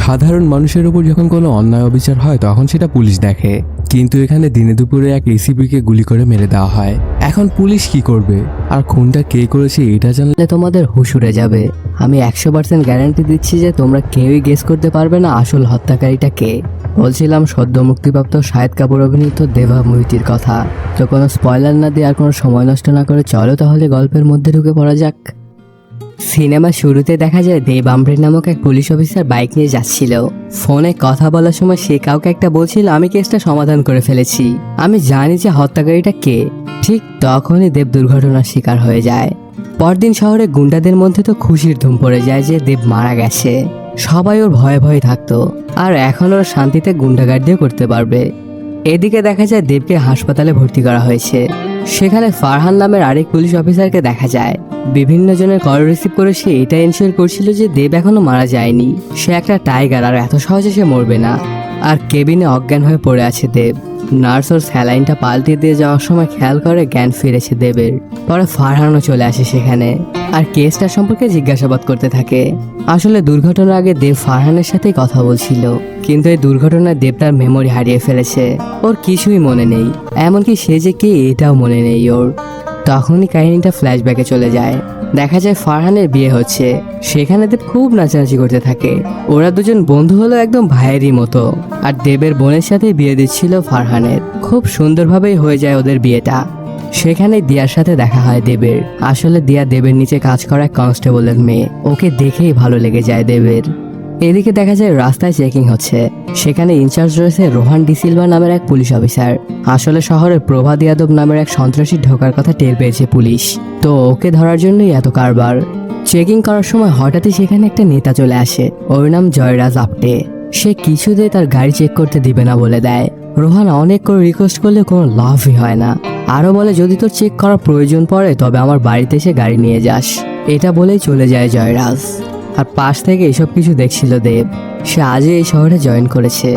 সাধারণ মানুষের উপর যখন কোনো অন্যায় অবিচার হয় তখন সেটা পুলিশ দেখে, কিন্তু এখানে দিনে দুপুরে এক এসিপিকে গুলি করে মেরে দেওয়া হয়। এখন পুলিশ কি করবে? আর খুনটা কে করেছে এটা জানলে তোমাদের হুশ উড়ে যাবে। আমি 100% গ্যারান্টি দিচ্ছি যে তোমরা কেউই গেস করতে পারবে না আসল হত্যাকারীটা কে। বলছিলাম সদ্য মুক্তিপ্রাপ্ত শাহিদ কাপুর অভিনীত দেবা মুভিটির কথা। তো কোনো স্পয়লার না দিয়ে আর কোনো সময় নষ্ট না করে চলো তাহলে গল্পের মধ্যে ঢুকে পড়া যাক। সিনেমার শুরুতে দেখা যায় দেব আম্ব্রে নামক এক পুলিশ অফিসার বাইক নিয়ে যাচ্ছিল। ফোনে কথা বলার সময় সে কাউকে একটা বলছিল, আমি কেসটা সমাধান করে ফেলেছি, আমি জানি যে হত্যাকারীটা কে। ঠিক তখনই দেব দুর্ঘটনার শিকার হয়ে যায়। পরদিন শহরে গুন্ডাদের মধ্যে তো খুশির ধুম পড়ে যায় যে দেব মারা গেছে। সবাই ওর ভয়ে ভয়ে থাকতো, আর এখন ওর শান্তিতে গুন্ডাগার্দিও করতে পারবে। এদিকে দেখা যায় দেবকে হাসপাতালে ভর্তি করা হয়েছে। সেখানে ফারহান নামের আরেক পুলিশ অফিসারকে দেখা যায়। বিভিন্ন জনের কল রিসিভ করে সে এটা এনশিওর করছিল যে দেব এখনো মারা যায়নি, সে একটা টাইগার আর এত সহজে সে মরবে না। আর কেবিনে অজ্ঞান হয়ে পড়ে আছে দেব। নার্স ওর স্যালাইনটা পাল্টে দিয়ে যাওয়ার সময় খেয়াল করে জ্ঞান ফিরেছে দেবের। পরে ফারহানও চলে আসে সেখানে আর কেসটা সম্পর্কে জিজ্ঞাসাবাদ করতে থাকে। আসলে দুর্ঘটনার আগে দেব ফারহানের সাথেই কথা বলছিল, কিন্তু এই দুর্ঘটনায় দেব তার মেমোরি হারিয়ে ফেলেছে। ওর কিছুই মনে নেই, এমনকি সে যে কে এটাও মনে নেই ওর। তখনই কাহিনীটা ফ্ল্যাশব্যাকে চলে যায়। দেখা যায় ফারহানের বিয়ে হচ্ছে। সেখানে দেব খুব নাচানাচি করতে থাকে। ওরা দুজন বন্ধু হলো একদম ভাইয়েরই মতো। আর দেবের বোনের সাথে বিয়ে দিচ্ছিল ফারহানের। খুব সুন্দরভাবেই হয়ে যায় ওদের বিয়েটা। সেখানে দিয়ার সাথে দেখা হয় দেবের। আসলে দিয়া দেবের নিচে কাজ করা এক কনস্টেবলের মেয়ে। ওকে দেখেই ভালো লেগে যায় দেবের। এদিকে দেখা যায় রাস্তায় চেকিং হচ্ছে। সেখানে ইনচার্জ রয়েছে রোহান ডিসিলভা নামের এক পুলিশ অফিসার। আসলে শহরে প্রভাত যাদব নামের এক সন্ত্রাসী ঢোকার কথা টের পেয়েছে পুলিশ, তো ওকে ধরার জন্যই এত কারবার। চেকিং করার সময় হঠাৎই সেখানে একটা নেতা চলে আসে। ওর নাম জয়রাজ আপটে। সে কিছুতেই তার গাড়ি চেক করতে দিবে না বলে দেয়। রোহান অনেক করে রিকোয়েস্ট করলে কোনো লাভই হয় না। আরও বলে, যদি তোর চেক করার প্রয়োজন পড়ে তবে আমার বাড়িতে এসে গাড়ি নিয়ে যাস। এটা বলেই চলে যায় জয়রাজ। আর পাশ থেকে এসব কিছু দেখছিল দেব। সে আজই এই শহরে জয়েন করেছে।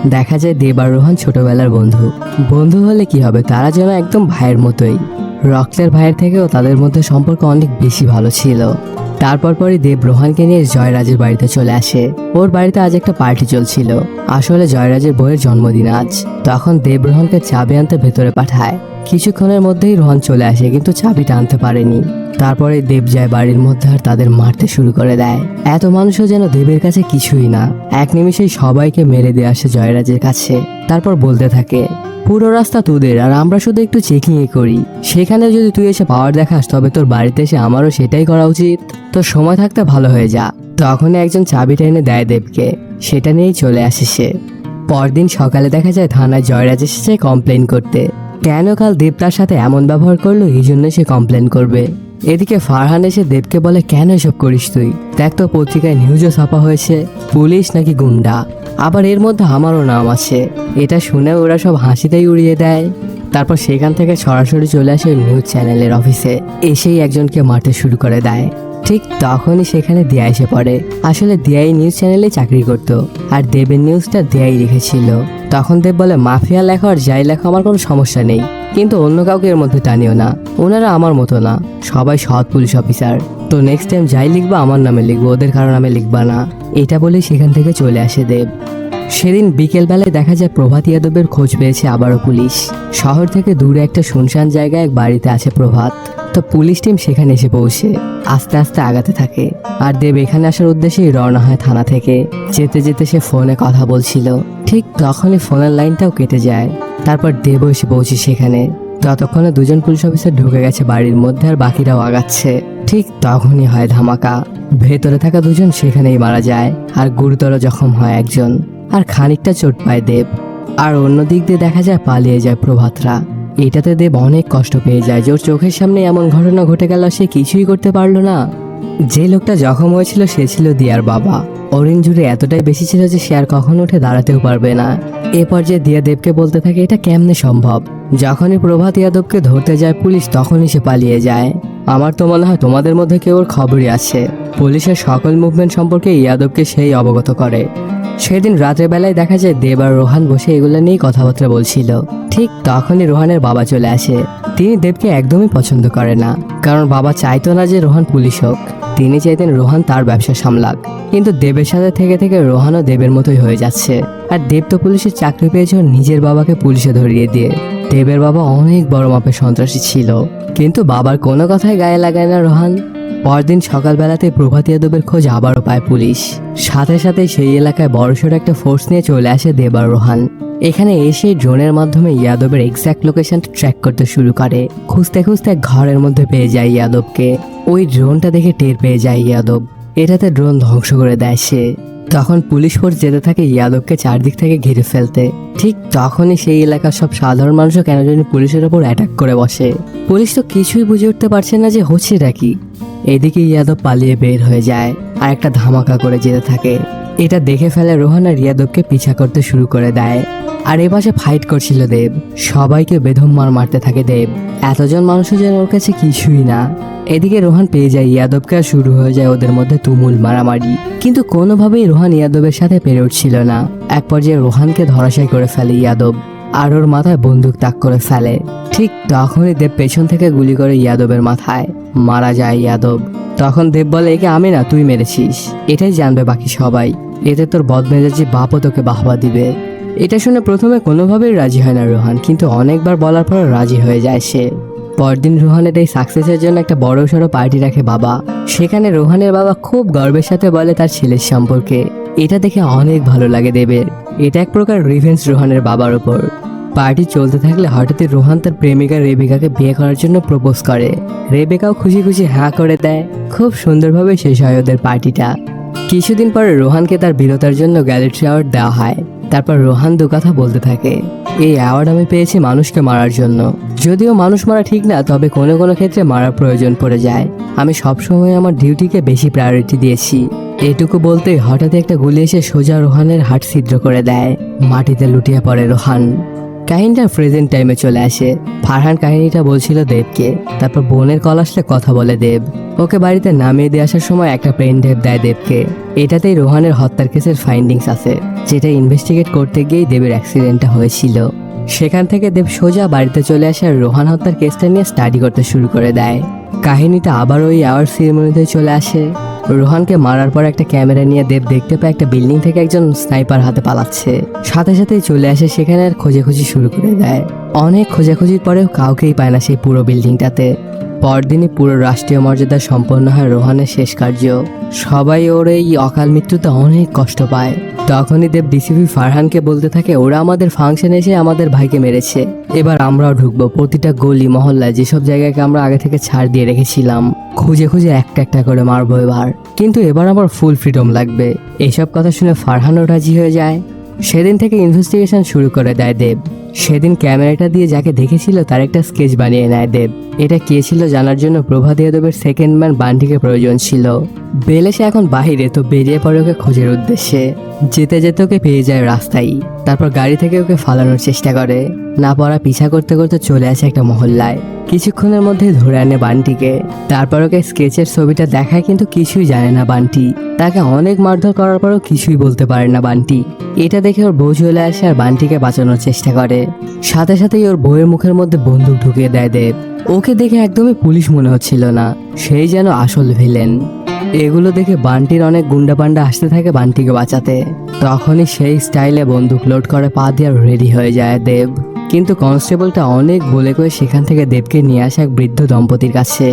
দেখা যায় দেব আর রোহান ছোটবেলার বন্ধু। বন্ধু হলে কি হবে, তারা যেন একদম ভাইয়ের মতোই। রক্তের ভাইয়ের থেকেও তাদের মধ্যে সম্পর্ক অনেক বেশি ভালো ছিল। তারপর পরই দেব রোহানকে নিয়ে জয়রাজের বাড়িতে চলে আসে। ওর বাড়িতে আজ একটা পার্টি চলছিল। আসলে জয়রাজের বইয়ের জন্মদিন আজ। তখন দেব রোহানকে চাবি আনতে ভেতরে পাঠায়। কিছুক্ষণের মধ্যেই রোহান চলে আসে, কিন্তু চাবিটা আনতে পারেনি। তারপরে দেব যায় বাড়ির মধ্যে আর তাদের মারতে শুরু করে দেয়। এত মানুষও যেন দেবের কাছে কিছুই না। এক নিমিষেই সবাইকে মেরে দিয়ে আসে জয়রাজের কাছে। তারপর বলতে থাকে, পুরো রাস্তা তোদের, আর আমরা শুধু একটু চেকিং করি। সেখানে যদি তুই এসে পাওয়ার দেখাস তবে তোর বাড়িতে এসে আমারও সেটাই করা উচিত। তোর সময় থাকতে ভালো হয়ে যা। তখন একজন চাবিটা এনে দেয় দেবকে। সেটা নিয়েই চলে আসে সে। পরদিন সকালে দেখা যায় থানায় জয়রাজ এসেছে কমপ্লেন করতে। কেন কাল দেব তার সাথে এমন ব্যবহার করলো এই জন্য সে কমপ্লেন করবে। এদিকে ফারহান এসে দেবকে বলে, কেন এসব করিস তুই? দেখ তো পত্রিকায় নিউজও ছাপা হয়েছে, পুলিশ নাকি গুন্ডা, আবার এর মধ্যে আমারও নাম আছে। এটা শুনে ওরা সব হাসিতেই উড়িয়ে দেয়। তারপর সেখান থেকে সরাসরি চলে আসে নিউজ চ্যানেলের অফিসে। এসেই একজনকে মারতে শুরু করে দেয়। ঠিক তখনই সেখানে দিয়া এসে পড়ে। আসলে দিয়াই নিউজ চ্যানেলে চাকরি করত, আর দেবের নিউজটা দিয়াই লিখেছিল। তখন দেব বলে, মাফিয়া লেখো আর যাই লেখো আমার কোনো সমস্যা নেই, কিন্তু অন্য কাউকে এর মধ্যে টানিও না। ওনারা আমার মতো না, সবাই সৎ পুলিশ অফিসার। তো নেক্সট টাইম যাই লিখবা আমার নামে লিখবো, ওদের কারো নামে লিখবা না। এটা বলে সেখান থেকে চলে আসে দেব। সেদিন বিকেলবেলায় দেখা যায় প্রভাত যাদবের খোঁজ পেয়েছে আবারও পুলিশ। শহর থেকে দূরে একটা শুনশান জায়গায় এক বাড়িতে আছে প্রভাত। তো পুলিশ টিম সেখানে এসে পৌঁছে আস্তে আস্তে আগাতে থাকে। আর দেব এখানে আসার উদ্দেশ্যেই রওনা হয় থানা থেকে। যেতে যেতে সে ফোনে কথা বলছিল। ঠিক তখনই ফোনের লাইনটাও কেটে যায়। তারপর দেব এসে পৌঁছে সেখানে। ততক্ষণে দুজন পুলিশ অফিসার ঢুকে গেছে বাড়ির মধ্যে, আর বাকিরাও আগাচ্ছে। ঠিক তখনই হয় ধামাকা। ভেতরে থাকা দুজন সেখানেই মারা যায়, আর গুরুতর জখম হয় একজন, আর খানিকটা চোট পায় দেব। আর অন্য দিক দিয়ে দেখা যায় পালিয়ে যায় প্রভাতরা। এটাতে দেব অনেক কষ্ট পেয়ে যায় যে ওর চোখের সামনে এমন ঘটনা ঘটে গেল, সে কিছুই করতে পারলো না। যে লোকটা জখম হয়েছিল সে ছিল দিয়ার বাবা। ওর ইনজুরি এতটাই বেশি ছিল যে সে আর কখনো উঠে দাঁড়াতেও পারবে না। এরপর যে দিয়া দেবকে বলতে থাকে এটা কেমনে সম্ভব। যখনই প্রভাত যাদবকে ধরতে যায় পুলিশ তখনই সে পালিয়ে যায়। আমার তো মনে হয় তোমাদের মধ্যে কেউ ওর খবরই আছে। পুলিশের সকল মুভমেন্ট সম্পর্কে যাদবকে সেই অবগত করে। সেদিন রাতের বেলায় দেখা যায় দেব আর রোহান বসে এগুলো নিয়ে কথাবার্তা বলছিল। ঠিক তখনই রোহানের বাবা চলে আসে। তিনি দেবকে একদমই পছন্দ করে না, কারণ বাবা চাইতো না যে রোহান পুলিশ হোক। তিনি চাইতেন রোহান তার ব্যবসা সামলাক, কিন্তু দেবের সাথে থেকে থেকে রোহানও দেবের মতোই হয়ে যাচ্ছে। আর দেব তো পুলিশের চাকরি পেয়েছে ওর নিজের বাবাকে পুলিশে ধরিয়ে দিয়ে। দেবের বাবা অনেক বড় মাপের সন্ত্রাসী ছিল, কিন্তু বাবার কোনো কথাই গায়ে লাগায় না রোহান। পরদিন সকালবেলাতে প্রভাত যাদবের খোঁজ আবারও পায় পুলিশ। সাথে সাথে সেই এলাকায় বড়সড় একটা ফোর্স নিয়ে চলে আসে দেব আর রোহান। এখানে এসে ড্রোনের মাধ্যমে ইয়াদবের এক্স্যাক্ট লোকেশন ট্র্যাক করতে শুরু করে। খুঁজতে খুঁজতে ঘরের মধ্যে পেয়ে যায় ইয়াদবকে। ওই ড্রোনটা দেখে টের পেয়ে যায় ইয়াদব, এটাতে ড্রোন ধ্বংস করে দেয় সে। তখন পুলিশ ফোর্স যেতে থাকে ইয়াদবকে চারদিক থেকে ঘিরে ফেলতে। ঠিক তখনই সেই এলাকার সব সাধারণ মানুষও কেন জানি পুলিশের ওপর অ্যাটাক করে বসে। পুলিশ তো কিছুই বুঝে উঠতে পারছে না যে হচ্ছেটা কি। এদিকে ইয়াদব পালিয়ে বের হয়ে যায় আর একটা ধামাকা করে যেতে থাকে। এটা দেখে ফেলে রোহান আর ইয়াদবকে পিছা করতে শুরু করে দেয়। আর এ পাশে ফাইট করছিল দেব, সবাইকে বেধম মারতে থাকে দেব। এতজন মানুষও যেন ওর কাছে কিছুই না। এদিকে রোহান পেয়ে যায় ইয়াদবকে আর শুরু হয়ে যায় ওদের মধ্যে তুমুল মারামারি। কিন্তু কোনোভাবেই রোহান ইয়াদবের সাথে পেরে উঠছিল না। এক পর্যায়ে রোহানকে ধরাশায়ী করে ফেলে ইয়াদব আর ওর মাথায় বন্দুক তাক করে ফেলে। ঠিক তখনই দেব পেছন থেকে গুলি করে ইয়াদবের মাথায়, মারা যায় ইয়াদব। তখন দেব বলে, একে আমি না তুই মেরেছিস, এটাই জানবে বাকি সবাই, এতে তোর বদমেজাজি বাপও তোকে বাহবা দিবে। এটা শুনে প্রথমে কোনোভাবেই রাজি হয় না রোহান, কিন্তু অনেকবার বলার পর রাজি হয়ে যায় সে। পরদিন রোহানের এই সাকসেসের জন্য একটা বড় সড়ো পার্টি রাখে বাবা। সেখানে রোহানের বাবা খুব গর্বের সাথে বলে তার ছেলের সম্পর্কে। এটা দেখে অনেক ভালো লাগে দেবের। এটা এক প্রকার রিভেঞ্জ রোহানের বাবার ওপর। পার্টি চলতে থাকলে হঠাৎই রোহান তার প্রেমিকা রেবেকাকে বিয়ে করার জন্য প্রপোজ করে। রেবেকাও খুশি খুশি হ্যাঁ করে দেয়। খুব সুন্দরভাবে শেষ হয় ওদের পার্টিটা। কিছুদিন পরে রোহানকে তার বীরতার জন্য গ্যালেট্রি অ্যাওয়ার্ড দেওয়া হয়। তারপর রোহান দু কথা বলতে থাকে, এই অ্যাওয়ার্ড আমি পেয়েছি মানুষকে মারার জন্য। যদিও মানুষ মারা ঠিক না, তবে কোনো কোনো ক্ষেত্রে মারার প্রয়োজন পড়ে যায়। আমি সবসময় আমার ডিউটিকে বেশি প্রায়োরিটি দিয়েছি। এটুকু বলতে হঠাৎ একটা গুলি এসে সোজা রোহানের হাট ছিদ্র করে দেয়। মাটিতে লুটিয়ে পড়ে রোহান। কাহিনীটা প্রেজেন্ট টাইমে চলে আসে। ফারহান কাহিনীটা বলছিল দেবকে। তারপর বোনের কল আসলে কথা বলে দেব। ওকে বাড়িতে নামিয়ে দিয়ে আসার সময় একটা পেন ড্রাইভ দেয় দেবকে। এটাতেই রোহানের হত্যার কেসের ফাইন্ডিংস আছে, যেটা ইনভেস্টিগেট করতে গিয়েই দেবের অ্যাক্সিডেন্টটা হয়েছিল। সেখান থেকে দেব সোজা বাড়িতে চলে আসে আর রোহান হত্যার কেসটা নিয়ে স্টাডি করতে শুরু করে দেয়। কাহিনীটা আবার ওই অ্যাওয়ার্ড সেরিমনিতে চলে আসে। রোহানকে মারার পর একটা ক্যামেরা নিয়ে দেব দেখতে পায় একটা বিল্ডিং থেকে একজন স্নাইপার হাতে পালাচ্ছে। সাথে সাথেই চলে আসে সেখানে আর খোঁজাখুঁজি শুরু করে দেয়। অনেক খোঁজাখুঁজির পরেও কাউকেই পায় না সেই পুরো বিল্ডিংটাতে। পরদিনই পুরো রাষ্ট্রীয় মর্যাদা সম্পন্ন হয় রোহানের শেষ কার্য। সবাই ওর এই অকাল মৃত্যুতে অনেক কষ্ট পায়। তখনই দেব ডিসিপি ফারহানকে বলতে থাকে, ওরা আমাদের ফাংশনে এসে আমাদের ভাইকে মেরেছে, এবার আমরাও ঢুকবো প্রতিটা গলি মহল্লায় যেসব জায়গাকে আমরা আগে থেকে ছাড় দিয়ে রেখেছিলাম। খুঁজে খুঁজে একটা একটা করে মারবো এবার, কিন্তু এবার আমার ফুল ফ্রিডম লাগবে। এইসব কথা শুনে ফারহানও রাজি হয়ে যায়। সেদিন থেকে ইনভেস্টিগেশন শুরু করে দেয় দেব। সেদিন ক্যামেরাটা দিয়ে যাকে দেখেছিল তার একটা স্কেচ বানিয়ে নেয় দেব। এটা কে ছিল জানার জন্য প্রভাত যাদবের সেকেন্ড ম্যান বান্টিকে প্রয়োজন ছিল। বেল এসে এখন বাহিরে, তো বেরিয়ে পড়ে ওকে খোঁজের উদ্দেশ্যে। যেতে যেতে ওকে পেয়ে যায় রাস্তায়। তারপর গাড়ি থেকে ওকে ফালানোর চেষ্টা করে। না পারা পিছা করতে করতে চলে আসে একটা মহল্লায়। কিছুক্ষণের মধ্যে ধরে আনে বান্টিকে। তারপর ওকে স্কেচের ছবিটা দেখায়, কিন্তু কিছুই জানে না বান্টি। তাকে অনেক মারধর করার পরও কিছুই বলতে পারে না বান্টি। এটা দেখে ওর বউ চলে আসে আর বান্টিকে বাঁচানোর চেষ্টা করে। সাথে সাথেই ওর বউয়ের মুখের মধ্যে বন্দুক ঢুকিয়ে দেয় দেব। ওকে দেখে একদমই পুলিশ মনে হচ্ছিল না, সেই যেন আসল ভিলেন। এগুলো দেখে বান্টির অনেক গুন্ডা পান্ডা আসতে থাকে বান্টিকে বাঁচাতে। তখনই সেই স্টাইলে বন্দুক লোড করে পা দিয়ে রেডি হয়ে যায় দেব। কিন্তু কনস্টেবলটা অনেক বলে করে সেখান থেকে দেবকে নিয়ে আসে এক বৃদ্ধ দম্পতির কাছে।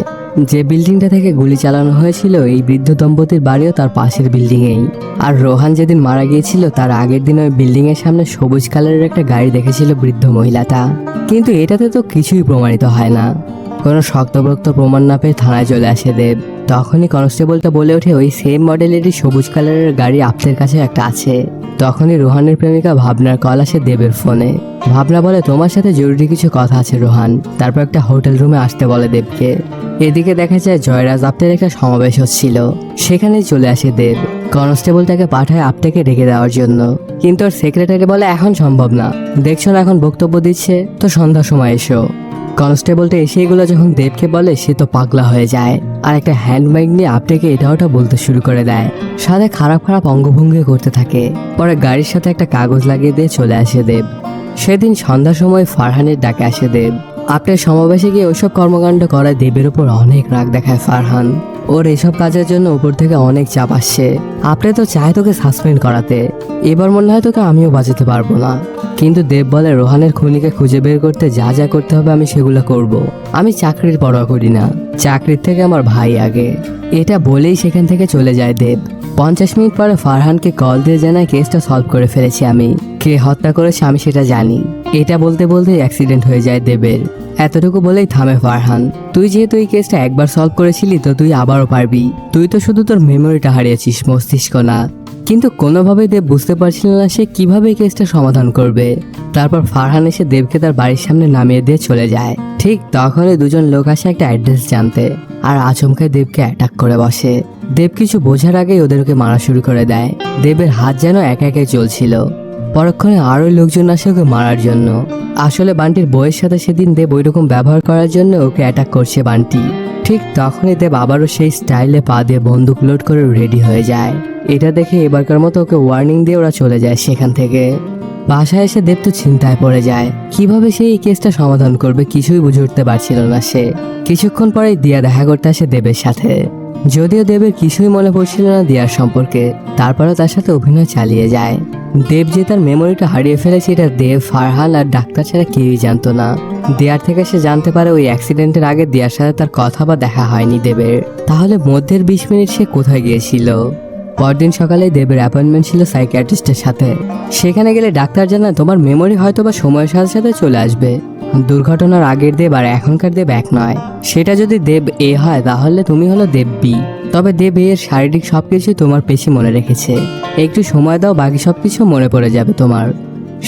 যে বিল্ডিংটা থেকে গুলি চালানো হয়েছিল এই বৃদ্ধ দম্পতির বাড়িও তার পাশের বিল্ডিংয়েই। আর রোহান যেদিন মারা গিয়েছিল তার আগের দিন ওই বিল্ডিং এর সামনে সবুজ কালারের একটা গাড়ি দেখেছিল বৃদ্ধ মহিলাটা। কিন্তু এটাতে তো কিছুই প্রমাণিত হয় না। কোনো শক্তপোক্ত প্রমাণ না পেয়ে থানায় চলে আসে দেব। তখনই কনস্টেবলটা বলে ওঠে, ওই সেম মডেলেরই সবুজ কালারের গাড়ি আপনার কাছে একটা আছে। তখনই রোহানের প্রেমিকা ভাবনার কল আসে দেবের ফোনে। ভাবনা বলে, তোমার সাথে জরুরি কিছু কথা আছে রোহান। তারপর একটা হোটেল রুমে আসতে বলে দেবকে। এদিকে দেখা যায় জয়রাজ আপ্তের একটা সমাবেশ হচ্ছিল। সেখানেই চলে আসে দেব। কনস্টেবলটাকে পাঠায় আপ্তেকে ডেকে দেওয়ার জন্য, কিন্তু ওর সেক্রেটারি বলে এখন সম্ভব না, দেখছো না এখন বক্তব্য দিচ্ছে, তো সন্ধ্যার সময় এসো। কনস্টেবলটা এসে এগুলো যখন দেবকে বলে সে তো পাগলা হয়ে যায় আর একটা হ্যান্ডমাইক নিয়ে আপটেকে এটা ওটা বলতে শুরু করে দেয়। সাথে খারাপ খারাপ অঙ্গভঙ্গি করতে থাকে। পরে গাড়ির সাথে একটা কাগজ লাগিয়ে দিয়ে চলে আসে দেব। সেদিন সন্ধ্যার সময় ফারহানের ডাকে আসে দেব। আপনার সমাবেশে গিয়ে ওইসব কর্মকাণ্ড করায় দেবের উপর অনেক রাগ দেখায় ফারহান। ওর এসব কাজের জন্য উপর থেকে অনেক চাপ আসছে। আপনি তো চায় তোকে সাসপেন্ড করাতে, এবার মনে হয় তোকে আমিও বাঁচাতে পারবো না। কিন্তু দেব বলে রোহানের খুনিকে খুঁজে বের করতে যা যা করতে হবে আমি সেগুলো করব। আমি চাকরির পরোয়া করি না, চাকরির থেকে আমার ভাই আগে। এটা বলেই সেখান থেকে চলে যায় দেব। 50 মিনিট পরে ফারহানকে কল দিয়ে জানায় কেসটা সলভ করে ফেলেছি আমি, কে হত্যা করেছে আমি সেটা জানি। এটা বলতে বলতেই অ্যাক্সিডেন্ট হয়ে যায় দেবের। এতটুকু বলেই থামে ফারহান। তুই যেহেতু এই কেসটা একবার সলভ করেছিলি তো তুই আবারও পারবি, তুই তো শুধু তোর মেমোরিটা হারিয়েছিস, মস্তিষ্ক না। কিন্তু কোনোভাবেই দেব বুঝতে পারছিল না সে কিভাবে এই কেসটা সমাধান করবে। তারপর ফারহান এসে দেবকে তার বাড়ির সামনে নামিয়ে দিয়ে চলে যায়। ঠিক তখনই দুজন লোক আসে একটা অ্যাড্রেস জানতে, আর আচমকায় দেবকে অ্যাটাক করে বসে। দেব কিছু বোঝার আগেই ওদেরকে মারা শুরু করে দেয়। দেবের হাত যেন একা একাই চলছিল। পরক্ষণে আরো লোকজন আসে ওকে মারার জন্য। আসলে বান্টির বইয়ের সাথে সেদিন দেব ওইরকম ব্যবহার করার জন্য ওকে অ্যাটাক করছে বান্টি। ঠিক তখনই দেব আবারও সেই স্টাইলে পা দিয়ে বন্দুক লোড করে রেডি হয়ে যায়। এটা দেখে এবারকার মতো ওকে ওয়ার্নিং দিয়ে ওরা চলে যায় সেখান থেকে। বাসায় এসে দেব তো চিন্তায় পড়ে যায়, কিভাবে সে এই কেসটা সমাধান করবে কিছুই বুঝে উঠতে পারছিল না সে। কিছুক্ষণ পরেই দিয়া দেখা করতে আসে দেবের সাথে। যদিও দেবের কিছুই মনে পড়ছিল না দিয়ার সম্পর্কে, তারপরেও তার সাথে অভিনয় চালিয়ে যায়। দেব যে তার মেমোরিটা হারিয়ে ফেলেছে এটা দেব, ফারহান আর ডাক্তার ছাড়া কেউই জানতো না। দিয়ার থেকে সে জানতে পারে ওই অ্যাক্সিডেন্টের আগে দিয়ার সাথে তার কথা বা দেখা হয়নি দেবের। তাহলে মধ্যের 20 মিনিট সে কোথায় গিয়েছিল? পরদিন সকালে দেবের অ্যাপয়েন্টমেন্ট ছিল সাইকিয়াট্রিস্টের সাথে। সেখানে গেলে ডাক্তার জানায় তোমার মেমোরি হয়তো বা সময়ের সাথে সাথে চলে আসবে। দুর্ঘটনার আগের দেব আর এখনকার দেব এক নয়। সেটা যদি দেব এ হয় তাহলে তুমি হলো দেব বি। তবে দেব এর শারীরিক সবকিছুই তোমার পেশি মনে রেখেছে, একটু সময় দাও বাকি সবকিছু মনে পড়ে যাবে তোমার।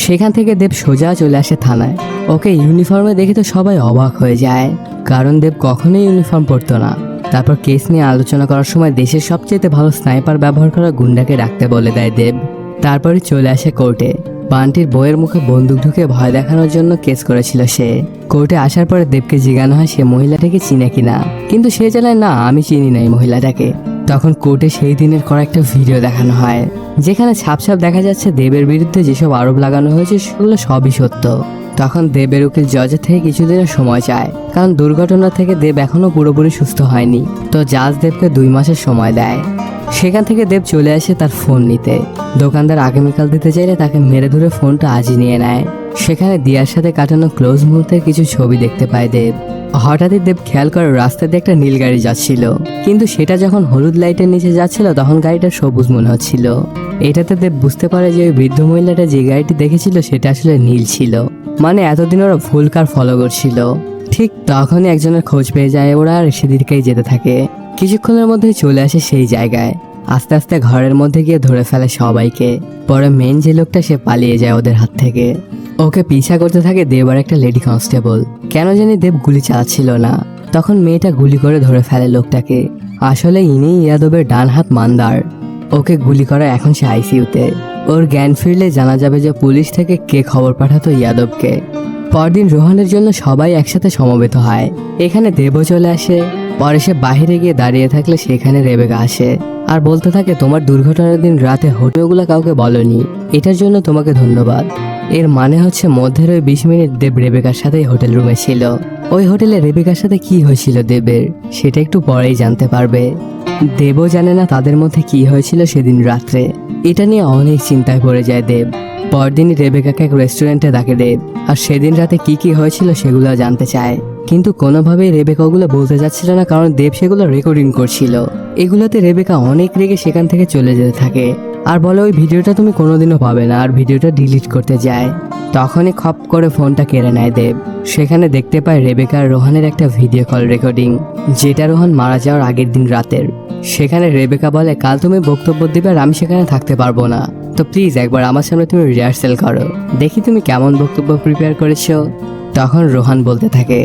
সেখান থেকে দেব সোজা চলে আসে থানায়। ওকে ইউনিফর্মে দেখে তো সবাই অবাক হয়ে যায়, কারণ দেব কখনোই ইউনিফর্ম পরতো না। তারপর কেস নিয়ে আলোচনা করার সময় দেশের সবচেয়ে ভালো স্নাইপার ব্যবহার করা গুন্ডাকে ডাকতে বলে দেয় দেব। তারপরে চলে আসে কোর্টে। বান্টির বইয়ের মুখে বন্দুক ঢুকে ভয় দেখানোর জন্য কেস করেছিল সে। কোর্টে আসার পরে দেবকে জিজ্ঞাসা হয় সে মহিলাটাকে চিনে কিনা, কিন্তু সে জানায় না আমি চিনি না এই মহিলাটাকে। তখন কোর্টে সেই দিনের করা একটা ভিডিও দেখানো হয়, যেখানে ছাপ দেখা যাচ্ছে দেবের বিরুদ্ধে যেসব আরোপ লাগানো হয়েছে সেগুলো সবই সত্য। তখন দেবের উকিল জজের থেকে কিছুদিনের সময় চায়, কারণ দুর্ঘটনা থেকে দেব এখনো পুরোপুরি সুস্থ হয়নি। তো জাজ দেবকে 2 মাসের সময় দেয়। সেখান থেকে দেব চলে আসে তার ফোন নিতে। দোকানদার আগামীকাল দিতে চাইলে তাকে মেরে ধরে ফোনটা আজই নিয়ে নেয়। সেখানে দিয়ার সাথে কাটানো ক্লোজ মুহূর্তের কিছু ছবি দেখতে পায় দেব। হঠাৎই দেব খেয়াল করে রাস্তা দিয়ে একটা নীল গাড়ি যাচ্ছিল, কিন্তু সেটা যখন হলুদ লাইটের নিচে যাচ্ছিল তখন গাড়িটা সবুজ মনে হচ্ছিল। এটাতে দেব বুঝতে পারে যে ওই বৃদ্ধ মহিলাটা যে গাড়িটি দেখেছিল সেটা আসলে নীল ছিল, মানে এতদিন ওরা ভুল কার ফলো করছিল। ঠিক তখনই একজনের খোঁজ পেয়ে যায় ওরা, আর সেদিকেই যেতে থাকে। কিছুক্ষণের মধ্যেই চলে আসে সেই জায়গায়। আস্তে আস্তে ঘরের মধ্যে গিয়ে ধরে ফেলে সবাইকে। পরে মেন যে লোকটা সে পালিয়ে যায় ওদের হাত থেকে। ওকে পিছা করতে থাকে দেব আর একটা লেডি কনস্টেবল। কেন জানি দেব গুলি চালাচ্ছিল না। তখন মেয়েটা গুলি করে ধরে ফেলে লোকটাকে। আসলে ইনি ইয়াদবের ডান হাত মান্দার। ওকে গুলি করা এখন সে আইসিইউতে। ওর জ্ঞান ফিরলে জানা যাবে যে পুলিশ থেকে কে খবর পাঠাতো ইয়াদবকে। পরদিন রোহানের জন্য সবাই একসাথে সমবেত হয়। এখানে দেবও চলে আসে। পরে সে বাহিরে গিয়ে দাঁড়িয়ে থাকলে সেখানে রেবেকা আসে আর বলতে থাকে তোমার দুর্ঘটনার দিন রাতে হোটেলগুলো কাউকে বলনি, এটার জন্য তোমাকে ধন্যবাদ। এর মানে হচ্ছে মধ্যের ওই 20 মিনিট দেব রেবেকার সাথেই হোটেল রুমে ছিল। ওই হোটেলে রেবেকার সাথে কি হয়েছিল দেবের সেটা একটু পরেই জানতে পারবে। দেবও জানে না তাদের মধ্যে কি হয়েছিল সেদিন রাত্রে। এটা নিয়ে অনেক চিন্তায় পড়ে যায় দেব। পরদিনই রেবেকাকে এক রেস্টুরেন্টে ডাকে দেব, আর সেদিন রাতে কি কি হয়েছিল সেগুলো জানতে চায়। কিন্তু কোনোভাবেই রেবেকা ওগুলো বলতে যাচ্ছিল না, কারণ দেব সেগুলো রেকর্ডিং করছিল। এগুলোতে রেবেকা অনেক রেগে সেখান থেকে চলে যেতে থাকে আর বলে ওই ভিডিওটা তুমি কোনোদিনও পাবে না, আর ভিডিওটা ডিলিট করতে যায়। তখনই খপ করে ফোনটা কেড়ে নেয় দেব। সেখানে দেখতে পায় রেবেকা আর রোহানের একটা ভিডিও কল রেকর্ডিং, যেটা রোহান মারা যাওয়ার আগের দিন রাতের। সেখানে রেবেকা বলে কাল তুমি বক্তব্য দিবে আর আমি সেখানে থাকতে পারবো না, তো প্লিজ একবার আমার সামনে তুমি রিহার্সেল করো, দেখি তুমি কেমন বক্তব্য প্রিপেয়ার করেছো। তখন রোহান বলতে থাকে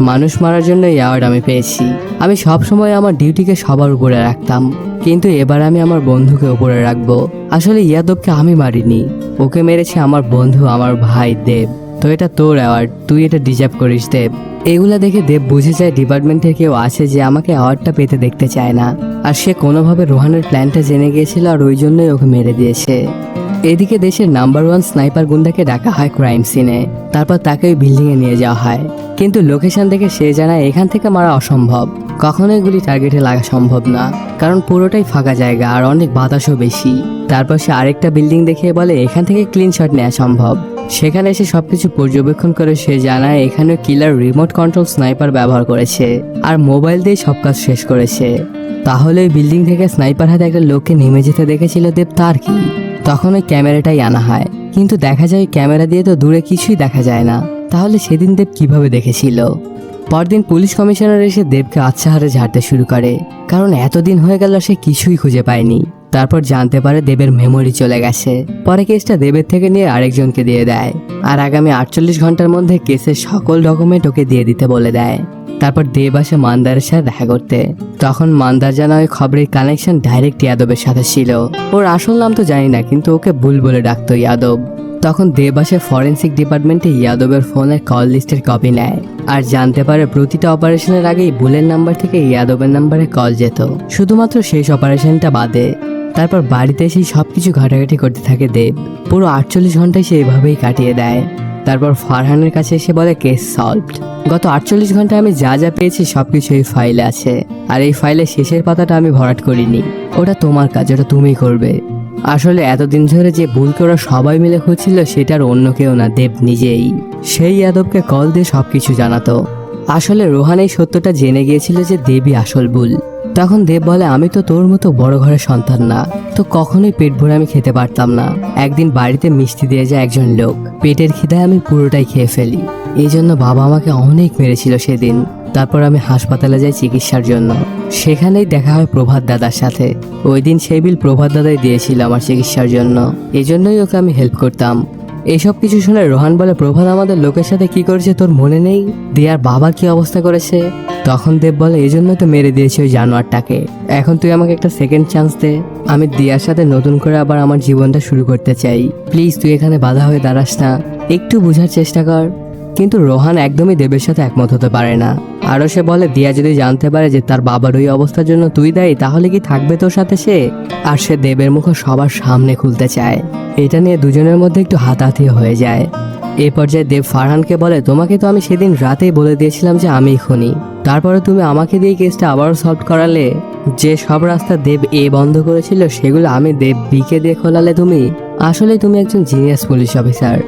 মানুষ মারার জন্য এই অ্যাওয়ার্ড আমি পেয়েছি। আমি সব সময় আমার ডিউটিকে সবার উপরে রাখতাম, কিন্তু এবার আমি আমার বন্ধুকে উপরে রাখবো। আসলে ইয়াদবকে আমি মারিনি, ওকে মেরেছে আমার বন্ধু, আমার ভাই দেব। তো এটা তোর অ্যাওয়ার্ড, তুই এটা ডিজার্ভ করিস দেব। এগুলা দেখে দেব বুঝে যায় ডিপার্টমেন্টের কেউ আছে যে আমাকে অ্যাওয়ার্ডটা পেতে দেখতে চায় না, আর সে কোনোভাবে রোহানের প্ল্যানটা জেনে গিয়েছিল আর ওই জন্যই ওকে মেরে দিয়েছে। এদিকে দেশের নাম্বার 1 স্নাইপার গুন্ডাকে ডাকা হয় ক্রাইম সিনে। তারপর তাকে ওই বিল্ডিংয়ে নিয়ে যাওয়া হয়, কিন্তু লোকেশন দেখে সে জানায় এখান থেকে মারা অসম্ভব, কখনোই গুলি টার্গেটে লাগা সম্ভব না, কারণ পুরোটাই ফাঁকা জায়গা আর অনেক বাতাসও বেশি। তারপর সে আরেকটা বিল্ডিং দেখিয়ে বলে এখান থেকে ক্লিন শট নেওয়া সম্ভব। সেখানে এসে সবকিছু পর্যবেক্ষণ করে সে জানায় এখানে কিলার রিমোট কন্ট্রোল স্নাইপার ব্যবহার করেছে আর মোবাইল দিয়ে সব কাজ শেষ করেছে। তাহলে ওই বিল্ডিং থেকে স্নাইপার হাতে একটা লোককে নেমে যেতে দেখেছিল দেব, তার কি? তখন ওই ক্যামেরাটাই আনা হয়, কিন্তু দেখা যায় ক্যামেরা দিয়ে তো দূরে কিছুই দেখা যায় না। তাহলে সেদিন দেব কিভাবে দেখেছিল? পরদিন পুলিশ কমিশনার এসে দেবকে আচ্ছা হারে ঝাড়তে শুরু করে, কারণ এতদিন হয়ে গেল সে কিছুই খুঁজে পায়নি। তারপর জানতে পারে দেবের মেমোরি চলে গেছে। পরে কেসটা দেবের থেকে নিয়ে আরেকজনকে দিয়ে দেয় আর আগামী 48 ঘন্টার মধ্যে কেসের সকল ডকুমেন্ট ওকে দিয়ে দিতে বলে দেয়। তারপর দেব আসে মান্দারের সাথে দেখা করতে। তখন মান্দার জানা ওই খবরের কানেকশন ডাইরেক্ট ইয়াদবের সাথে ছিল। ওর আসল নাম তো জানি না, কিন্তু ওকে ভুল বলে ডাকতো ইয়াদব। তখন দেব আসে ফরেন্সিক ডিপার্টমেন্টে ইয়াদবের ফোনের কল লিস্টের কপি নেয় আর জানতে পারে প্রতিটা অপারেশনের আগেই বুলের নাম্বার থেকে ইয়াদবের নাম্বারে কল যেত, শুধুমাত্র শেষ অপারেশনটা বাদে। তারপর বাড়িতে এসে সবকিছু ঘাটাঘাটি করতে থাকে দেব। পুরো 48 ঘন্টায় সে এভাবেই কাটিয়ে দেয়। তারপর ফারহানের কাছে এসে বলে কেস সলভড। গত 48 ঘন্টায় আমি যা যা পেয়েছি সবকিছু এই ফাইলে আছে, আর এই ফাইলে শেষের পাতাটা আমি ভরাট করিনি। ওটা তোমার কাজ, ওটা তুমিই করবে। আসলে এতদিন ধরে যে ভুলকে ওরা সবাই মিলে খুঁজছিল সেটার অন্য কেউ না, দেব নিজেই। সেই যাদবকে কল দিয়ে সবকিছু জানাতো। আসলে রোহান এই সত্যটা জেনে গিয়েছিল যে দেবই আসল ভুল। তখন দেব বলে আমি তো তোর মতো বড় ঘরের সন্তান না, তো কখনোই পেট ভরে আমি খেতে পারতাম না। একদিন বাড়িতে মিষ্টি দিয়ে যায় একজন লোক, পেটের খিদায় আমি পুরোটাই খেয়ে ফেলি। এই জন্য বাবা আমাকে অনেক মেরেছিল সেদিন। তারপর আমি হাসপাতালে যাই চিকিৎসার জন্য। সেখানেই দেখা হয় প্রভাত দাদার সাথে। ওই দিন সেই বিল প্রভাত দাদাই দিয়েছিল আমার চিকিৎসার জন্য, এই জন্যই ওকে আমি হেল্প করতাম। এইসব কিছু শুনে রোহান বলে প্রভাত আমাদের লোকের সাথে কি করেছে তোর মনে নেই? দিয়ার বাবা কি অবস্থা করেছে? তখন দেব বলে এই জন্য তো মেরে দিয়েছি ওই জানোয়ারটাকে। এখন তুই আমাকে একটা সেকেন্ড চান্স দে, আমি দিয়ার সাথে নতুন করে আবার আমার জীবনটা শুরু করতে চাই। প্লিজ তুই এখানে বাধা হয়ে দাঁড়াস না, একটু বোঝার চেষ্টা কর। কিন্তু রোহান একদমই দেবের সাথে একমত হতে পারে না। আরও সে বলে দিয়া যদি জানতে পারে যে তার বাবার ওই অবস্থার জন্য তুই দায়ী, তাহলে কি থাকবে তোর সাথে সে? আর সে দেবের মুখ সবার সামনে খুলতে চায়। এটা নিয়ে দুজনের মধ্যে একটু হাতাহাতি হয়ে যায়। এই পর্যায়ে দেব ফারহানকে বলে তোমাকে তো আমি সেদিন রাতেই বলে দিয়েছিলাম যে আমিই খুনি, তারপরে তুমি আমাকে দিয়ে কেসটা আবারও সলভ করালে। যে সব রাস্তা দেব এ বন্ধ করেছিল সেগুলো আমি দেব বিকে দিয়ে খোলালে তুমি। আসলে তুমি একজন জিনিয়াস পুলিশ অফিসার।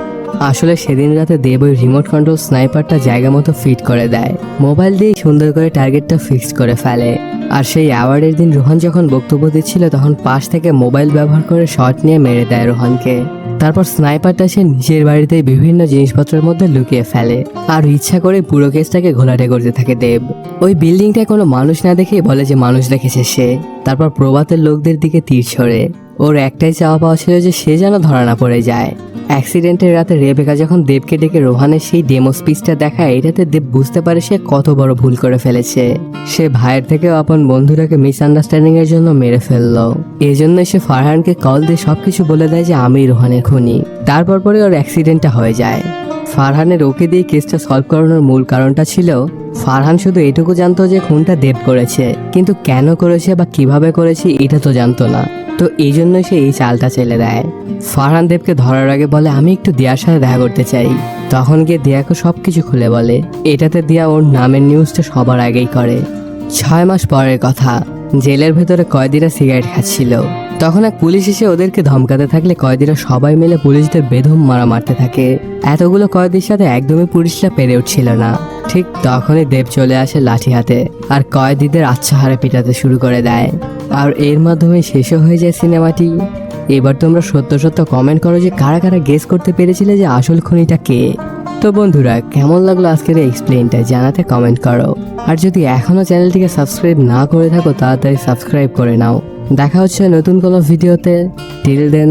আসলে সেদিন রাতে দেব ওই রিমোট কন্ট্রোল স্নাইপারটা জায়গা মতো ফিট করে দেয়, মোবাইল দিয়ে সুন্দর করে টার্গেটটা ফিক্স করে ফেলে। আর সেই অ্যাওয়ার্ডের দিন রোহান যখন বক্তব্য দিচ্ছিল তখন পাশ থেকে মোবাইল ব্যবহার করে শট নিয়ে মেরে দেয় রোহানকে। তারপর স্নাইপারটা সে নিজের বাড়িতে বিভিন্ন জিনিসপত্রের মধ্যে লুকিয়ে ফেলে আর ইচ্ছা করে পুরো কেসটাকে ঘোলাটে করতে থাকে দেব। ওই বিল্ডিংটায় কোনো মানুষ না দেখেই বলে যে মানুষ দেখেছে সে। তারপর প্রভাতের লোকদের দিকে তীর ছড়ে। ওর একটাই চাওয়া পাওয়া ছিল যে সে যেন ধরা না পড়ে যায়। অ্যাক্সিডেন্টের রাতে রেবেকা যখন দেবকে ডেকে রোহানের সেই ডেমো স্পিচটা দেখায়, এটাতে দেব বুঝতে পারে সে কত বড় ভুল করে ফেলেছে। সে ভাইয়ের থেকেও আপন বন্ধুটাকে মিসআন্ডারস্ট্যান্ডিং এর জন্য মেরে ফেললো। এই জন্য সে ফারহানকে কল দিয়ে সবকিছু বলে দেয় যে আমি রোহানের খুনি। তারপর পরে ওর অ্যাক্সিডেন্টটা হয়ে যায়। ফারহানের ওকে দিয়ে কেসটা সলভ করানোর মূল কারণটা ছিল ফারহান শুধু এটুকু জানতো যে খুনটা দেব করেছে, কিন্তু কেন করেছে বা কিভাবে করেছে এটা তো জানতো না। তো এই জন্যই সে এই চালটা চেলে দেয়। ফারহান দেবকে ধরার আগে বলে আমি একটু দিয়ার সাথে দেখা করতে চাই। তখন গিয়ে দিয়াকে সবকিছু খুলে বলে। এটাতে দিয়া ওর নামের নিউজটা সবার আগেই করে। 6 মাস পরের কথা, জেলের ভেতরে কয়েদিরা সিগারেট খাচ্ছিল। তখন এক পুলিশ এসে ওদেরকে ধমকাতে থাকলে কয়েদিরা সবাই মিলে পুলিশদের বেধম মারা মারতে থাকে। এতগুলো কয়েদির সাথে একদমই পুলিশরা পেরে উঠছিল না। ঠিক তখনই দেব চলে আসে লাঠি হাতে আর কয়েদিদের আচ্ছা হারে পিটাতে শুরু করে দেয়। আর এর মাধ্যমে শেষও হয়ে যায় সিনেমাটি। এবার তোমরা সত্য সত্য কমেন্ট করো যে কারা কারা গেস করতে পেরেছিলে যে আসল খুনিটা কে। তো বন্ধুরা, কেমন লাগলো আজকের এই এক্সপ্লেইনটা জানাতে কমেন্ট করো। আর যদি এখনো চ্যানেলটিকে সাবস্ক্রাইব না করে থাকো তাড়াতাড়ি সাবস্ক্রাইব করে নাও। দেখা হচ্ছে নতুন কোনো ভিডিওতে। টিল দেন।